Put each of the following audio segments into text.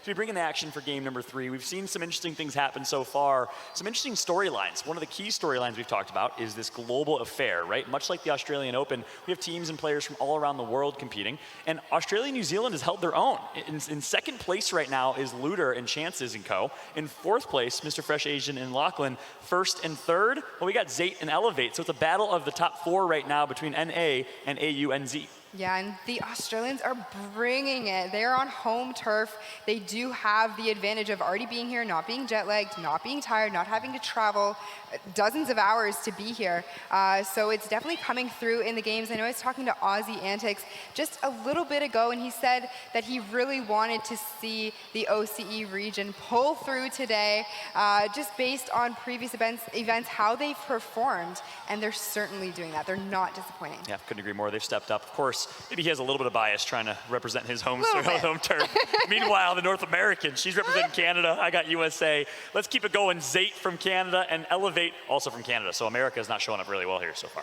So we bring in action for game number 3. We've seen some interesting things happen so far, some interesting storylines. One of the key storylines we've talked about is this global affair, right? Much like the Australian Open, we have teams and players from all around the world competing, and Australia and New Zealand has held their own. In second place right now is Luder and Chances and Co. In fourth place, Mr. Fresh Asian and Lachlan. First and third, well, we got Zate and Elevate. So it's a battle of the top 4 right now between NA and AUNZ. Yeah, and the Australians are bringing it. They're on home turf. They do have the advantage of already being here, not being jet-lagged, not being tired, not having to travel dozens of hours to be here. So it's definitely coming through in the games. I know I was talking to Aussie Antics just a little bit ago, and he said that he really wanted to see the OCE region pull through today, just based on previous events, how they've performed, and they're certainly doing that. They're not disappointing. Yeah, couldn't agree more. They've stepped up. Of course, maybe he has a little bit of bias trying to represent his home turf. Meanwhile, the North American, she's representing Canada. I got USA. Let's keep it going. Zate from Canada and Elevate also from Canada. So America is not showing up really well here so far.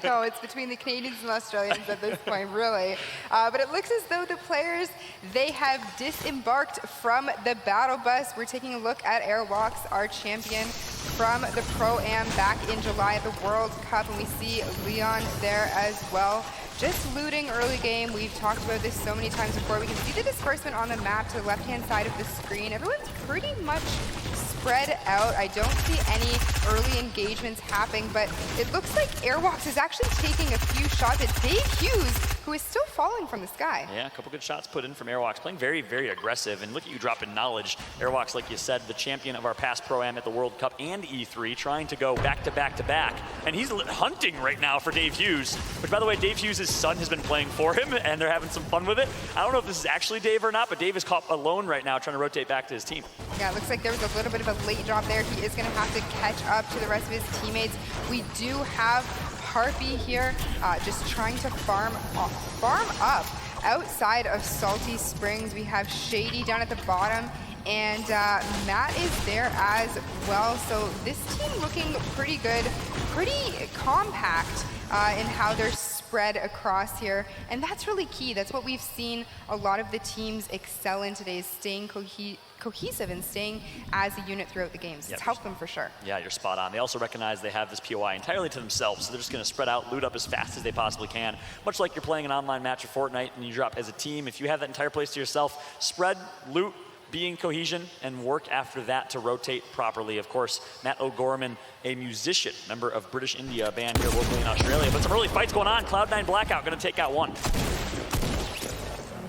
No, it's between the Canadians and Australians at this point, really. But it looks as though the players, they have disembarked from the battle bus. We're taking a look at Airwalks, our champion from the Pro-Am back in July at the World Cup, and we see Leon there as well. Just looting early game. We've talked about this so many times before. We can see the disbursement on the map to the left-hand side of the screen. Everyone's pretty much spread out. I don't see any early engagements happening, but it looks like Airwalks is actually taking a few shots at Dave Hughes, who is still falling from the sky. Yeah, a couple good shots put in from Airwalks, playing very, very aggressive. And look at you dropping knowledge. Airwalks, like you said, the champion of our past Pro-Am at the World Cup and E3, trying to go back to back to back. And he's hunting right now for Dave Hughes, which, by the way, Dave Hughes' son has been playing for him, and they're having some fun with it. I don't know if this is actually Dave or not, but Dave is caught alone right now, trying to rotate back to his team. Yeah, it looks like there was a little bit of a late drop there. He is going to have to catch up to the rest of his teammates. We do have Harpy here, just trying to farm up outside of Salty Springs. We have Shady down at the bottom, and Matt is there as well. So this team looking pretty good, pretty compact in how they're spread across here, and that's really key. That's what we've seen a lot of the teams excel in today, is staying cohesive and staying as a unit throughout the games. It's helped them for sure. Yeah, you're spot on. They also recognize they have this POI entirely to themselves, so they're just going to spread out, loot up as fast as they possibly can. Much like you're playing an online match of Fortnite and you drop as a team, if you have that entire place to yourself, spread, loot, be in cohesion, and work after that to rotate properly. Of course, Matt O'Gorman, a musician, member of British India, a band here locally in Australia. But some early fights going on. Cloud9 Blackout going to take out one.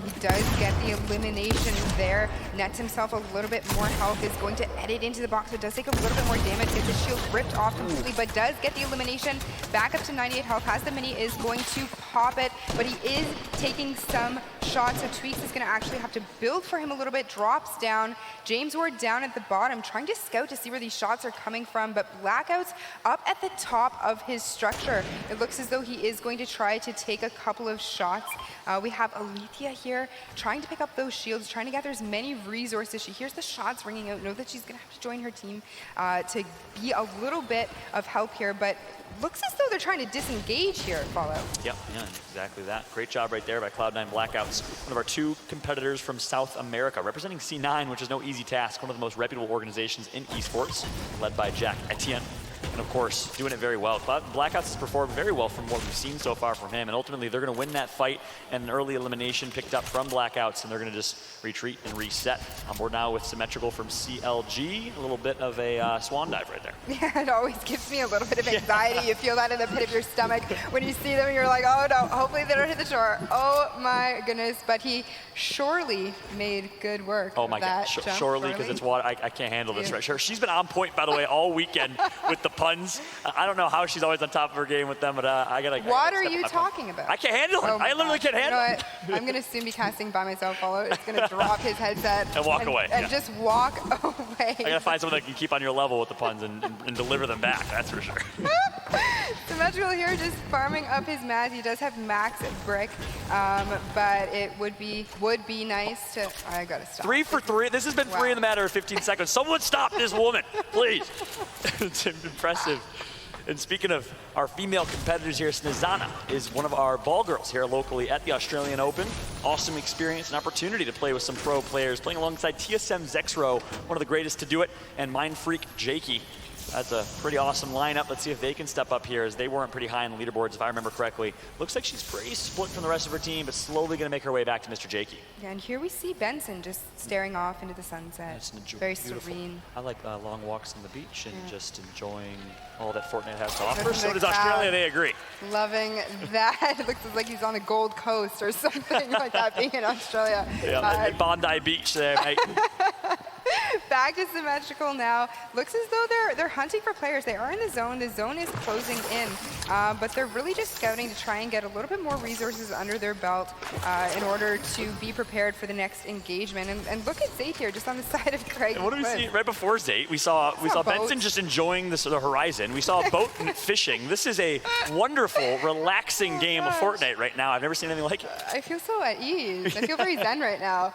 He does get the elimination there, nets himself a little bit more health, is going to edit into the box, but does take a little bit more damage, gets his shield ripped off completely, but does get the elimination, back up to 98 health, has the mini, is going to pop it, but he is taking some shots, so Tweaks is going to actually have to build for him a little bit, drops down. James Ward down at the bottom, trying to scout to see where these shots are coming from, but Blackout's up at the top of his structure. It looks as though he is going to try to take a couple of shots. We have Alethea here, trying to pick up those shields, trying to gather as many resources. She hears the shots ringing out, know that she's going to have to join her team to be a little bit of help here, but looks as though they're trying to disengage here at Fallout. Yep, yeah, exactly that. Great job right there by Cloud9 Blackouts. One of our 2 competitors from South America, representing C9, which is no easy task. One of the most reputable organizations in esports, led by Jack Etienne. And of course, doing it very well. Blackouts has performed very well from what we've seen so far from him, and ultimately they're going to win that fight, and an early elimination picked up from Blackouts, and they're going to just retreat and reset. On board now with Symmetrical from CLG, a little bit of a swan dive right there. Yeah, it always gives me a little bit of anxiety. You feel that in the pit of your stomach. When you see them, you're like, oh no, hopefully they don't hit the shore. Oh my goodness, but he surely made good work. Oh my God, surely, because it's water. I can't handle this right. Sure, she's been on point, by the way, all weekend with the puns. I don't know how she's always on top of her game with them, but I gotta. What are you talking about? I can't handle it. Oh I literally can't handle it. You know what? I'm gonna soon be casting by myself. Fallout. It's gonna drop his headset and walk away. And just walk away. I gotta find someone that can keep on your level with the puns and deliver them back. That's for sure. Symmetrical here, just farming up his mats. He does have max brick, but it would be nice to. I gotta stop. 3 for 3. This has been 3 in the matter of 15 seconds. Someone stop this woman, please. It's impressive. And speaking of our female competitors here, Snezana is one of our ball girls here locally at the Australian Open. Awesome experience and opportunity to play with some pro players, playing alongside TSM Zexro, one of the greatest to do it, and Mind Freak Jakey. That's a pretty awesome lineup. Let's see if they can step up here, as they weren't pretty high on the leaderboards, if I remember correctly. Looks like she's pretty split from the rest of her team, but slowly going to make her way back to Mr. Jakey. Yeah, and here we see Benson just staring off into the sunset. Very serene. I like long walks on the beach and just enjoying all that Fortnite has to offer. So does Australia, they agree. Loving that. It looks like he's on the Gold Coast or something like that, being in Australia. Yeah, Bondi Beach there, mate. Back to Symmetrical now. Looks as though they're hunting for players. They are in the zone. The zone is closing in, but they're really just scouting to try and get a little bit more resources under their belt in order to be prepared for the next engagement. And look at Zayt here, just on the side of Craig. And what do we see right before Zayt? We saw Benson just enjoying the horizon. We saw a boat fishing. This is a wonderful, relaxing game of Fortnite right now. I've never seen anything like it. I feel so at ease. I feel very zen right now.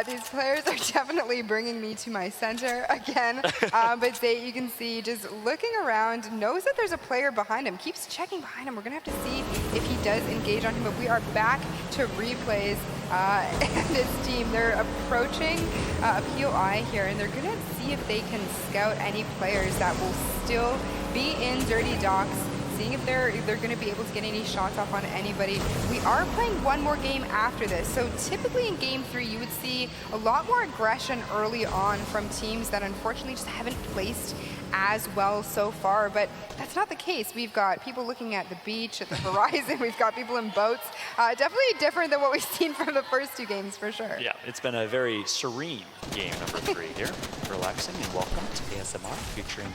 These players are definitely bringing me to my center again. But Zayt, you can see, just looking around, knows that there's a player behind him, keeps checking behind him. We're going to have to see if he does engage on him, but we are back to replays. And his team, they're approaching a POI here, and they're going to see if they can scout any players that will still be in Dirty Docks, seeing if they're going to be able to get any shots off on anybody. We are playing one more game after this, so typically in Game 3 you would see a lot more aggression early on from teams that unfortunately just haven't placed as well so far, but that's not the case. We've got people looking at the beach, at the horizon, we've got people in boats. Definitely different than what we've seen from the first two games, for sure. Yeah, it's been a very serene game number 3 here. Relaxing, and welcome to ASMR featuring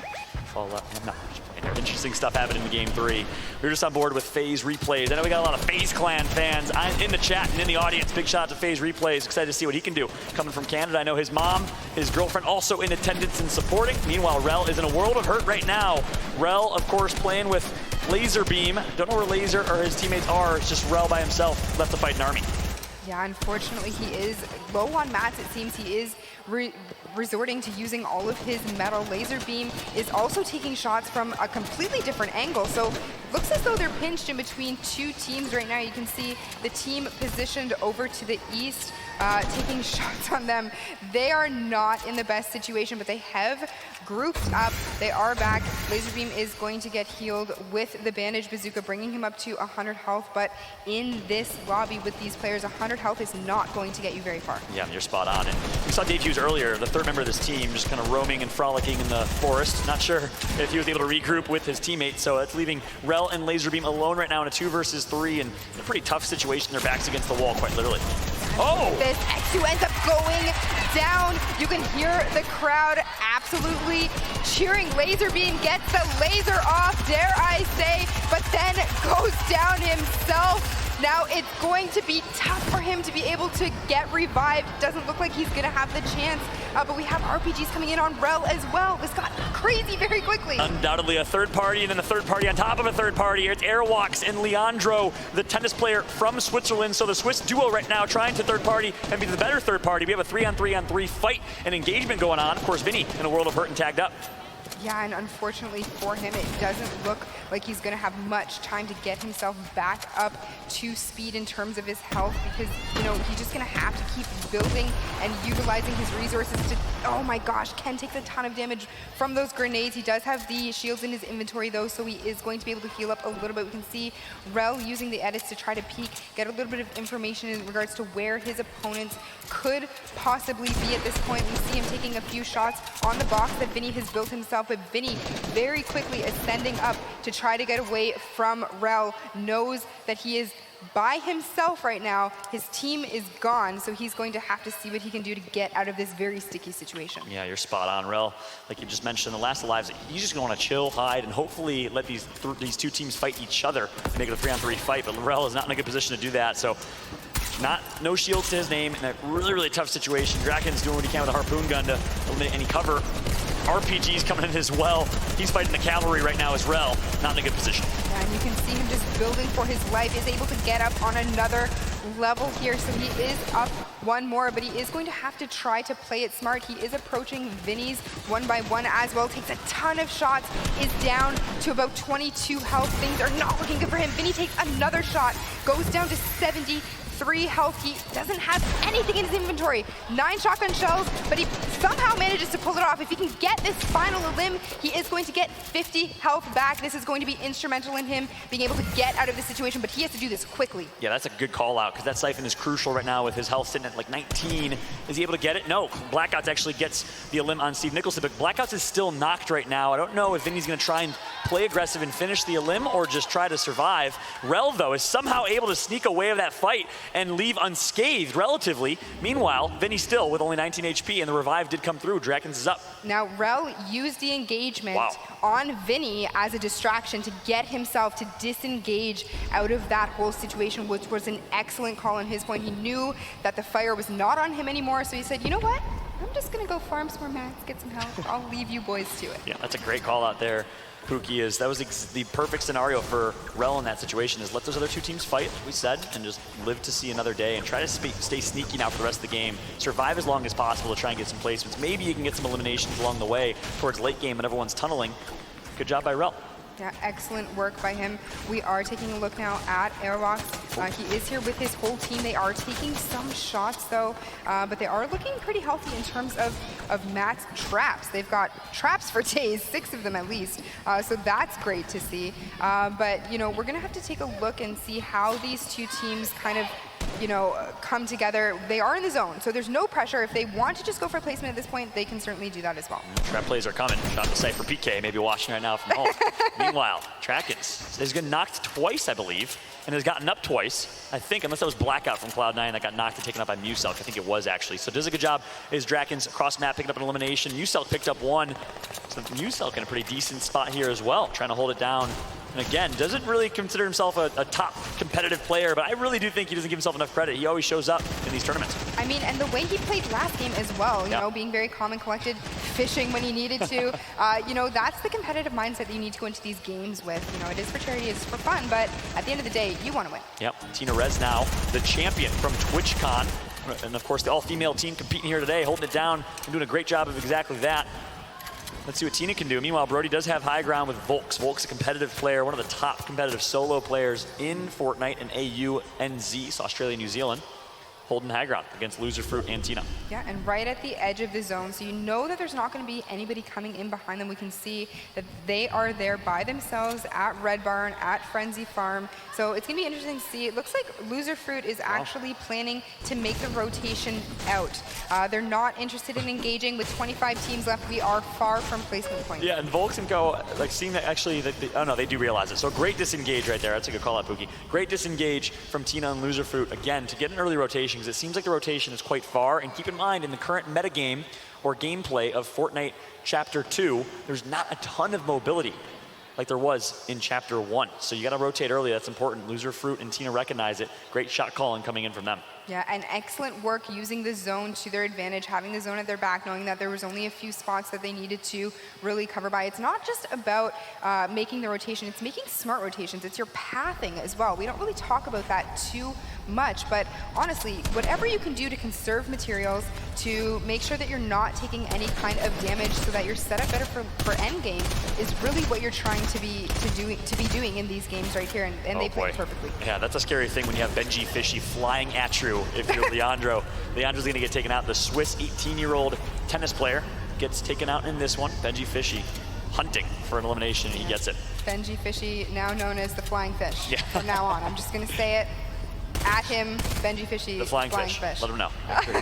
Fallout. No, just playing here. Interesting stuff happening in Game 3. We were just on board with FaZe Replays. I know we got a lot of FaZe Clan fans in the chat and in the audience. Big shout out to FaZe Replays. Excited to see what he can do. Coming from Canada, I know his mom, his girlfriend also in attendance and supporting. Meanwhile, Rel is in a world of hurt right now. Rel, of course, playing with Laser Beam. Don't know where Laser or his teammates are. It's just Rel by himself, left to fight an army. Yeah, unfortunately, he is low on mats. It seems he is resorting to using all of his metal. Laser Beam is also taking shots from a completely different angle. So looks as though they're pinched in between two teams right now. You can see the team positioned over to the east, taking shots on them. They are not in the best situation, but they have grouped up. They are back. Laser Beam is going to get healed with the Bandage Bazooka, bringing him up to 100 health. But in this lobby with these players, 100 health is not going to get you very far. Yeah, you're spot on. And we saw Dave Hughes earlier, the third member of this team, just kind of roaming and frolicking in the forest. Not sure if he was able to regroup with his teammates, so it's leaving Rel and Laser Beam alone right now in a 2 versus 3, and in a pretty tough situation. Their backs against the wall, quite literally. Oh! This X2 ends up going down. You can hear the crowd absolutely cheering. Laser Beam gets the laser off, dare I say, but then goes down himself. Now it's going to be tough for him to be able to get revived. Doesn't look like he's gonna have the chance, but we have RPGs coming in on Rel as well. This got crazy very quickly. Undoubtedly a third party, and then a third party on top of a third party. It's Airwalks and Leandro, the tennis player from Switzerland. So the Swiss duo right now trying to third party and be the better third party. We have a 3-on-3-on-3 fight and engagement going on. Of course, Vinny in a world of hurt and tagged up. Yeah, and unfortunately for him, it doesn't look like he's going to have much time to get himself back up to speed in terms of his health, because, you know, he's just going to have to keep building and utilizing his resources to, oh my gosh, Ken takes a ton of damage from those grenades. He does have the shields in his inventory, though, so he is going to be able to heal up a little bit. We can see Rel using the edits to try to peek, get a little bit of information in regards to where his opponents could possibly be at this point. We see him taking a few shots on the box that Vinny has built himself, but Vinny very quickly ascending up to try to get away from Rel, knows that he is by himself right now. His team is gone, so he's going to have to see what he can do to get out of this very sticky situation. Yeah, you're spot on, Rel. Like you just mentioned, the last lives, he's just going to chill, hide, and hopefully let these two teams fight each other and make it a 3-on-3 fight, but Rel is not in a good position to do that, so no shields to his name in a really, really tough situation. Draken's doing what he can with a harpoon gun to eliminate any cover. RPG's coming in as well. He's fighting the cavalry right now as Rel, not in a good position. Yeah, and you can see him just building for his life, is able to get up on another level here, so he is up one more, but he is going to have to try to play it smart. He is approaching Vinny's one by one as well, takes a ton of shots, is down to about 22 health. Things are not looking good for him. Vinny takes another shot, goes down to 73 health. He doesn't have anything in his inventory. 9 shotgun shells, but he somehow manages to pull it off. If he can get this final elim, he is going to get 50 health back. This is going to be instrumental in him being able to get out of this situation, but he has to do this quickly. Yeah, that's a good call out, because that siphon is crucial right now with his health sitting at like 19. Is he able to get it? No. Blackouts actually gets the elim on Steve Nicholson, but Blackouts is still knocked right now. I don't know if Vinny's going to try and play aggressive and finish the elim or just try to survive. Rel, though, is somehow able to sneak away of that fight and leave unscathed relatively. Meanwhile, Vinny still with only 19 HP, and the revive did come through. Drakens is up. Now, Rel used the engagement on Vinny as a distraction to get himself to disengage out of that whole situation, which was an excellent call on his point. He knew that the fire was not on him anymore, so he said, you know what? I'm just going to go farm some more mats, get some health. I'll leave you boys to it. Yeah, that's a great call out there. Pookie that was the perfect scenario for Rel in that situation, is let those other two teams fight, as we said, and just live to see another day and try to stay sneaky now for the rest of the game. Survive as long as possible to try and get some placements. Maybe you can get some eliminations along the way towards late game when everyone's tunneling. Good job by Rel. Yeah, excellent work by him. We are taking a look now at Airbox. He is here with his whole team. They are taking some shots though, but they are looking pretty healthy in terms of Matt's traps. They've got traps for days, 6 of them at least. So that's great to see. But you know, we're gonna have to take a look and see how these two teams kind of come together. They are in the zone, so there's no pressure. If they want to just go for placement at this point, they can certainly do that as well. Trap plays are coming. Shot to sight for PK, maybe watching right now from home. Meanwhile, Drakens has been knocked twice, I believe, and has gotten up twice, I think, unless that was Blackout from Cloud9 that got knocked and taken up by Muselk. I think it was actually. So does a good job is Drakens across map picking up an elimination. Muselk picked up one. So Muselk in a pretty decent spot here as well, trying to hold it down. And again, doesn't really consider himself a top competitive player, but I really do think he doesn't give himself enough credit. He always shows up in these tournaments. I mean, and the way he played last game as well, you know, being very calm and collected, fishing when he needed to, that's the competitive mindset that you need to go into these games with. You know, it is for charity, it's for fun, but at the end of the day, you want to win. Yep, Tina Rez now, the champion from TwitchCon. And of course, the all-female team competing here today, holding it down and doing a great job of exactly that. Let's see what Tina can do. Meanwhile, Brody does have high ground with Volks. Volks a competitive player, one of the top competitive solo players in Fortnite and AUNZ, so Australia, New Zealand, holding high ground against Loser Fruit and Tina. Yeah, and right at the edge of the zone, so you know that there's not going to be anybody coming in behind them. We can see that they are there by themselves at Red Barn, at Frenzy Farm. So it's going to be interesting to see. It looks like Loser Fruit is actually planning to make the rotation out. They're not interested in engaging. With 25 teams left, we are far from placement points. Yeah, and Volks and Go, like seeing that actually, oh no, they do realize it. So great disengage right there. That's a good call out, Pookie. Great disengage from Tina and Loser Fruit, again, to get an early rotation, because it seems like the rotation is quite far. And keep in mind, in the current metagame or gameplay of Fortnite Chapter 2, there's not a ton of mobility like there was in Chapter 1. So you got to rotate early. That's important. Loser Fruit and Tina recognize it. Great shot calling coming in from them. Yeah, and excellent work using the zone to their advantage, having the zone at their back, knowing that there was only a few spots that they needed to really cover by. It's not just about making the rotation, it's making smart rotations. It's your pathing as well. We don't really talk about that too much, but honestly, whatever you can do to conserve materials, to make sure that you're not taking any kind of damage so that you're set up better for endgame is really what you're trying to be doing in these games right here, and they play it perfectly. Yeah, that's a scary thing when you have Benji Fishy flying at you if you're Leandro. Leandro's gonna get taken out. The Swiss 18-year-old tennis player gets taken out in this one. Benji Fishy hunting for an elimination, and he gets it. Benji Fishy, now known as the Flying Fish from now on. I'm just gonna say it. At him, Benji Fishy, the flying fish. Let him know.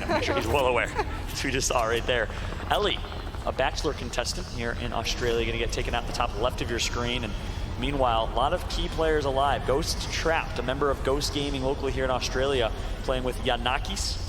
Make sure he's well aware. As we just saw right there. Ellie, a Bachelor contestant here in Australia, going to get taken out in the top left of your screen. And meanwhile, a lot of key players alive. Ghost Trapped, a member of Ghost Gaming locally here in Australia, playing with Yanakis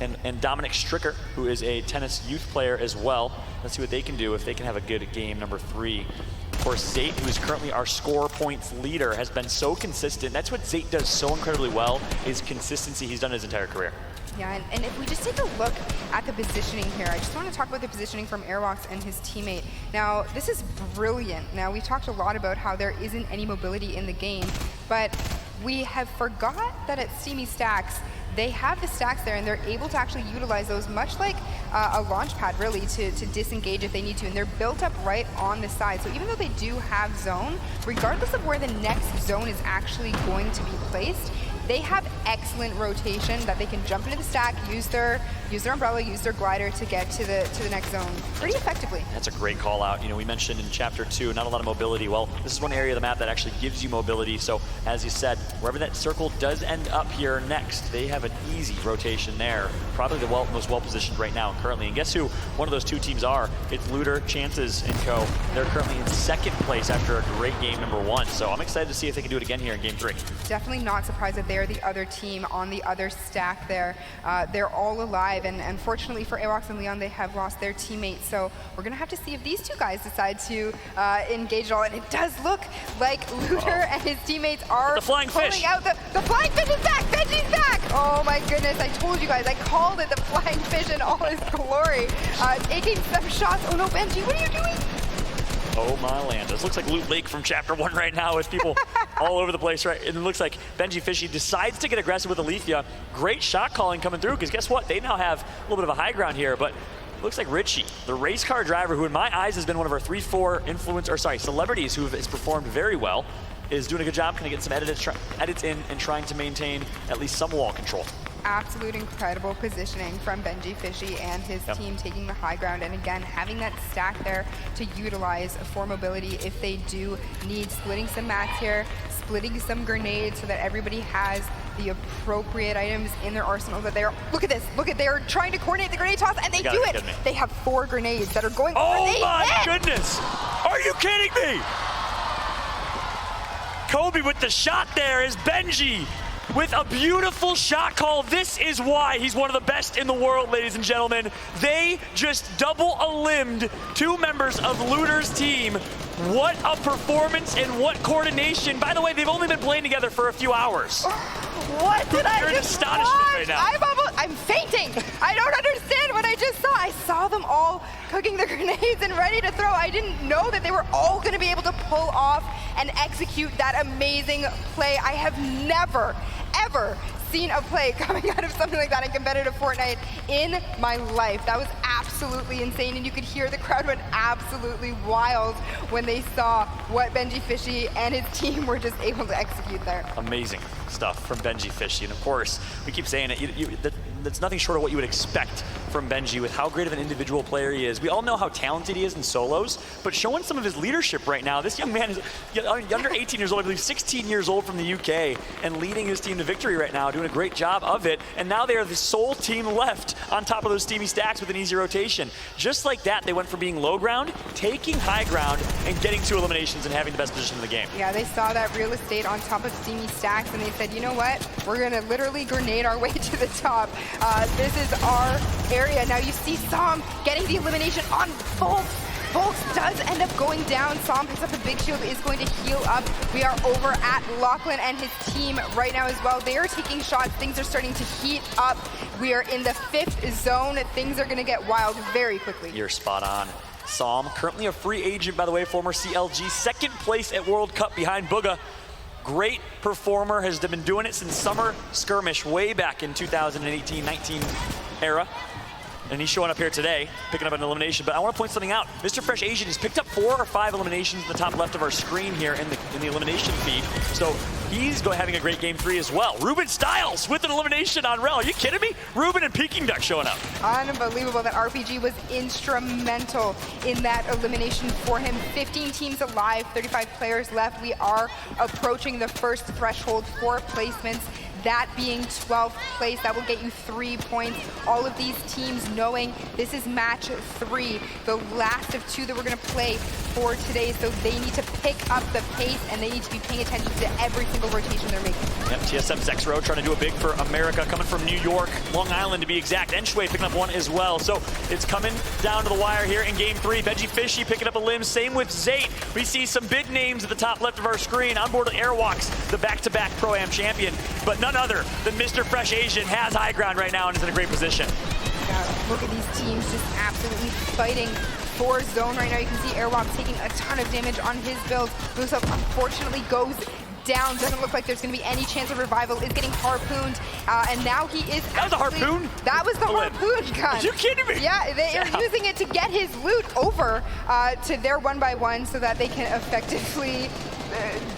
and Dominic Stricker, who is a tennis youth player as well. Let's see what they can do if they can have a good game number 3. Of course, Zayt, who is currently our score points leader, has been so consistent. That's what Zayt does so incredibly well, is consistency. He's done his entire career. Yeah, and if we just take a look at the positioning here, I just want to talk about the positioning from Airbox and his teammate. Now, this is brilliant. Now, we talked a lot about how there isn't any mobility in the game, but we have forgot that at Steamy Stacks, they have the stacks there and they're able to actually utilize those much like a launch pad really to disengage if they need to, and they're built up right on the side. So even though they do have zone, regardless of where the next zone is actually going to be placed, they have excellent rotation that they can jump into the stack, use their umbrella, use their glider to get to the next zone pretty effectively. That's a great call out. You know, we mentioned in chapter 2, not a lot of mobility. Well, this is one area of the map that actually gives you mobility. So as you said, wherever that circle does end up here next, they have an easy rotation there. Probably the most well-positioned right now currently. And guess who one of those two teams are? It's Looter, Chances, and Co. They're currently in second place after a great game number 1. So I'm excited to see if they can do it again here in game 3. Definitely not surprised that they're the other team on the other stack there. They're all alive, and unfortunately for Awox and Leon, they have lost their teammates. So we're gonna have to see if these two guys decide to engage at all. And it does look like Looter and his teammates are the flying fish out. The flying fish is back! Benji's back! Oh my goodness, I told you guys, I called it the flying fish in all his glory. Taking some shots. Oh no, Benji, what are you doing? Oh my land. This looks like Loot Lake from chapter 1 right now with people all over the place, right? And it looks like Benji Fishy decides to get aggressive with Alethea. Great shot calling coming through, because guess what? They now have a little bit of a high ground here, but looks like Richie, the race car driver, who in my eyes has been one of our 3-4 celebrities who has performed very well, is doing a good job kind of getting some edits in and trying to maintain at least some wall control. Absolute incredible positioning from Benji Fishy and his team taking the high ground, and again having that stack there to utilize for mobility if they do need, splitting some mats here, splitting some grenades so that everybody has the appropriate items in their arsenal. That they're, look at this, they're trying to coordinate the grenade toss, and they do it. They have 4 grenades that are going over. Oh my goodness, are you kidding me? Kobe with the shot there is Benji with a beautiful shot call. This is why he's one of the best in the world, ladies and gentlemen. They just double-limbed 2 members of Looter's team. What a performance and what coordination. By the way, they've only been playing together for a few hours. What did I just watch? Right now. I'm fainting. I don't understand what I just saw. I saw them all cooking the grenades and ready to throw. I didn't know that they were all going to be able to pull off and execute that amazing play. I have never, ever seen a play coming out of something like that in competitive Fortnite in my life. That was absolutely insane, and you could hear the crowd went absolutely wild when they saw what Benji Fishy and his team were just able to execute there. Amazing stuff from Benji Fishy, and of course, we keep saying it, that's nothing short of what you would expect from Benji with how great of an individual player he is. We all know how talented he is in solos, but showing some of his leadership right now. This young man is under 18 years old, I believe 16 years old, from the UK, and leading his team to victory right now, doing a great job of it. And now they are the sole team left on top of those steamy stacks with an easy rotation. Just like that, they went from being low ground, taking high ground, and getting 2 eliminations and having the best position in the game. Yeah, they saw that real estate on top of steamy stacks, and they said, you know what? We're gonna literally grenade our way to the top. This is our area. Now you see Som getting the elimination on Volks. Volks does end up going down. Som picks up the big shield, is going to heal up. We are over at Lachlan and his team right now as well. They are taking shots. Things are starting to heat up. We are in the 5th zone. Things are going to get wild very quickly. You're spot on. Som, currently a free agent, by the way, former CLG, 2nd place at World Cup behind Booga. Great performer, has been doing it since Summer Skirmish way back in 2018-19 era. And he's showing up here today, picking up an elimination. But I want to point something out. Mr. Fresh Asian has picked up 4 or 5 eliminations in the top left of our screen here in the elimination feed. So he's having a great game 3 as well. Ruben Styles with an elimination on Rel. Are you kidding me? Ruben and Peking Duck showing up. Unbelievable. That RPG was instrumental in that elimination for him. 15 teams alive, 35 players left. We are approaching the first threshold for placements. That being 12th place, that will get you 3 points. All of these teams knowing this is match 3, the last of 2 that we're gonna play for today, so they need to pick up the pace and they need to be paying attention to every single rotation they're making. Yep, TSM Zexro trying to do a big for America, coming from New York, Long Island to be exact. Enshway picking up 1 as well. So it's coming down to the wire here in game 3. Benji Fishy picking up a limb, same with Zate. We see some big names at the top left of our screen. On board with Airwalks, the back-to-back Pro-Am champion, but none other than Mr. Fresh Asian has high ground right now and is in a great position. Yeah, look at these teams just absolutely fighting for zone right now. You can see Airwalk taking a ton of damage on his build. Boost up unfortunately goes down. Doesn't look like there's going to be any chance of revival. Is getting harpooned, and now he is. That was a harpoon? That was the harpoon gun. Are you kidding me? Yeah, they are using it to get his loot over to their 1x1 so that they can effectively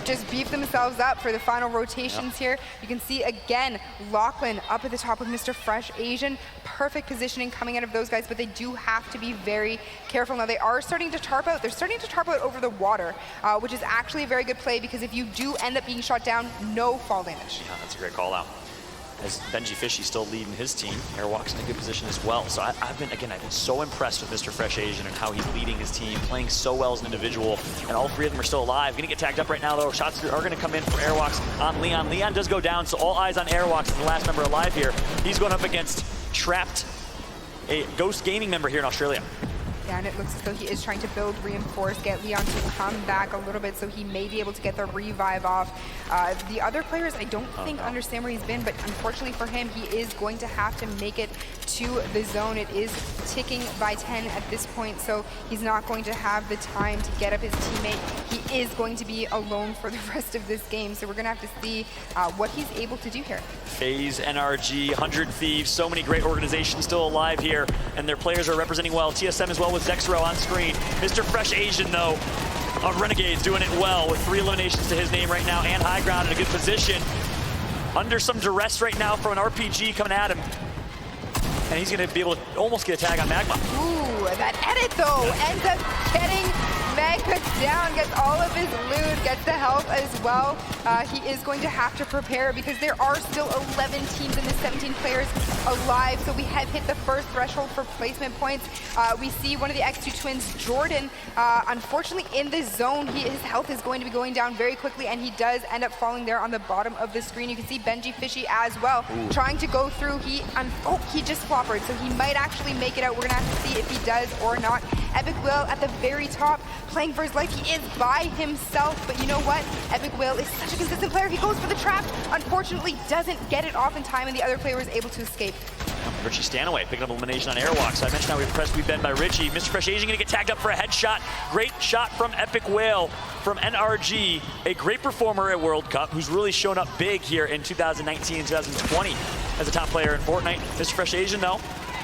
just beef themselves up for the final rotations here. You can see again Lachlan up at the top of Mr. Fresh Asian. Perfect positioning coming out of those guys, but they do have to be very careful. Now they are starting to tarp out. They're starting to tarp out over the water, which is actually a very good play because if you do end up being shot down, no fall damage. Yeah, that's a great call out. As Benji Fishy still leading his team, Airwalk's in a good position as well. So I've been so impressed with Mr. Fresh Asian and how he's leading his team, playing so well as an individual, and all three of them are still alive. Gonna get tagged up right now though. Shots are gonna come in from Airwalks on Leon. Leon does go down, so all eyes on Airwalks, the last member alive here. He's going up against Trapped, a Ghost Gaming member here in Australia. Yeah, and it looks as though he is trying to build reinforce, get Leon to come back a little bit so he may be able to get the revive off. The other players, I don't think understand where he's been, but unfortunately for him, he is going to have to make it to the zone. It is ticking by 10 at this point, so he's not going to have the time to get up his teammate. He is going to be alone for the rest of this game, so we're going to have to see what he's able to do here. FaZe, NRG, 100 Thieves, so many great organizations still alive here, and their players are representing well. TSM as well with Zexro on screen. Mr. Fresh Asian, though, of Renegades doing it well with 3 eliminations to his name right now, and high ground in a good position. Under some duress right now from an RPG coming at him. And he's going to be able to almost get a tag on Magma. Ooh, that edit, though, ends up getting Magma down, gets all of his loot, gets the health as well. He is going to have to prepare because there are still 11 teams and the 17 players alive. So we have hit the first threshold for placement points. We see one of the X2 twins, Jordan, unfortunately in the zone. His health is going to be going down very quickly, and he does end up falling there on the bottom of the screen. You can see Benji Fishy as well, trying to go through. He just floppered, so he might actually make it out. We're gonna have to see if he does or not. Epic Will at the very top, playing for his life. He is by himself, but you know what? Epic Will is such a consistent player. He goes for the trap, unfortunately doesn't get it off in time, and the other player was able to escape. Richie Stanaway picking up elimination on Airwalk. So I mentioned how we've been by Richie. Mr. Fresh Asian gonna get tagged up for a headshot. Great shot from Epic Whale from NRG, a great performer at World Cup who's really shown up big here in 2019 and 2020 as a top player in Fortnite. Mr. Fresh Asian though,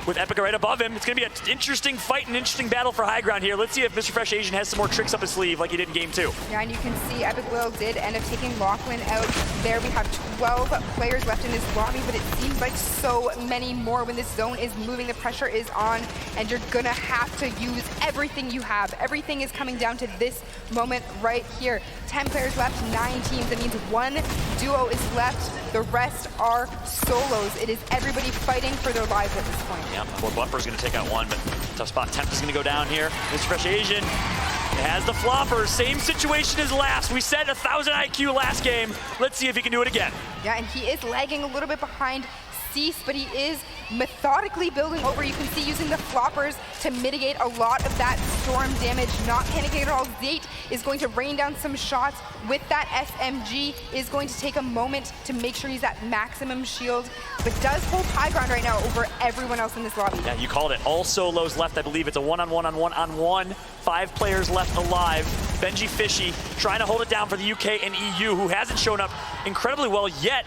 with Epic right above him. It's going to be an interesting fight, an interesting battle for high ground here. Let's see if Mr. Fresh Asian has some more tricks up his sleeve like he did in game 2. Yeah, and you can see Epic Will did end up taking Lachlan out there. We have 12 players left in this lobby, but it seems like so many more when this zone is moving. The pressure is on, and you're going to have to use everything you have. Everything is coming down to this moment right here. 10 players left, 9 teams. That means 1 duo is left. The rest are solos. It is everybody fighting for their lives at this point. Yeah, well, Buffer's going to take out one, but tough spot. Temp is going to go down here. Mr. Fresh Asian has the flopper. Same situation as last. We said 1,000 IQ last game. Let's see if he can do it again. Yeah, and he is lagging a little bit behind Cease, but he is methodically building over. You can see using the floppers to mitigate a lot of that storm damage, not panicking at all. Zate is going to rain down some shots with that SMG, is going to take a moment to make sure he's at maximum shield, but does hold high ground right now over everyone else in this lobby. Yeah, you called it. All solos left, I believe. It's a one-on-one. 5 players left alive. Benji Fishy trying to hold it down for the UK and EU, who hasn't shown up incredibly well yet.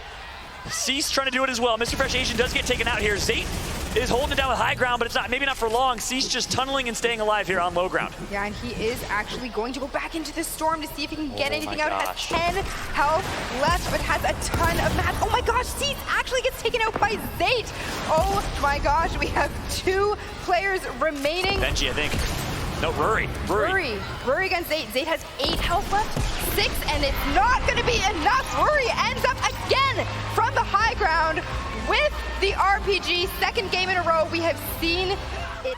Cease trying to do it as well. Mr. Fresh Asian does get taken out here. Zate is holding it down with high ground, but it's not, maybe not for long. Cease just tunneling and staying alive here on low ground. Yeah, and he is actually going to go back into the storm to see if he can get anything out. Has 10 health left, but has a ton of mats. Oh my gosh, Cease actually gets taken out by Zate. Oh my gosh, we have 2 players remaining. Benji, I think. No, Rory against Zate. Zate has 8 health left, 6, and it's not going to be enough. Rory ends up again from the high ground with the RPG. Second game in a row. We have seen it.